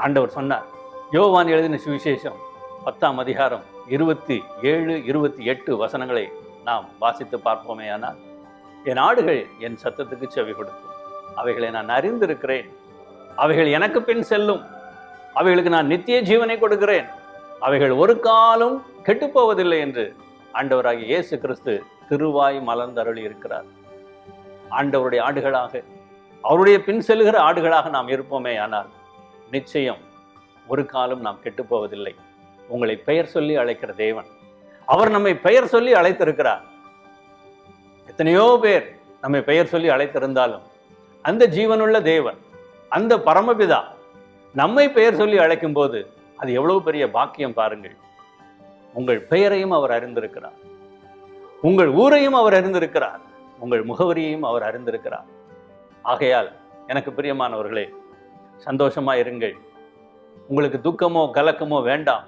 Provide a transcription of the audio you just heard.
ஆண்டவர் சொன்னார். யோவான் எழுதின சுவிசேஷம் 10ஆம் அதிகாரம் 27, 28 வசனங்களை நாம் வாசித்து பார்ப்போமே. ஆனால் என் ஆடுகள் என் சத்தத்துக்கு செவி கொடுக்கும், அவைகளை நான் அறிந்திருக்கிறேன், அவைகள் எனக்கு பின் செல்லும், அவைகளுக்கு நான் நித்திய ஜீவனை கொடுக்கிறேன், அவைகள் ஒரு காலம் கெட்டுப்போவதில்லை என்று ஆண்டவராகிய இயேசு கிறிஸ்து திருவாய் மலர்ந்தருளி இருக்கிறார். ஆண்டவருடைய ஆடுகளாக, அவருடைய பின் செல்கிற ஆடுகளாக நாம் இருப்போமே. ஆனால் நிச்சயம் ஒரு காலம் நாம் கெட்டுப்போவதில்லை. உங்களை பெயர் சொல்லி அழைக்கிற தேவன், அவர் நம்மை பெயர் சொல்லி அழைத்திருக்கிறார். எத்தனையோ பேர் நம்மை பெயர் சொல்லி அழைத்திருந்தாலும் அந்த ஜீவனுள்ள தேவன், அந்த பரமபிதா நம்மை பெயர் சொல்லி அழைக்கும் போது அது எவ்வளவு பெரிய பாக்கியம் பாருங்கள். உங்கள் பெயரையும் அவர் அறிந்திருக்கிறார், உங்கள் ஊரையும் அவர் அறிந்திருக்கிறார், உங்கள் முகவரியையும் அவர் அறிந்திருக்கிறார். ஆகையால் எனக்கு பிரியமானவர்களே, சந்தோஷமா இருங்கள். உங்களுக்கு துக்கமோ கலக்கமோ வேண்டாம்.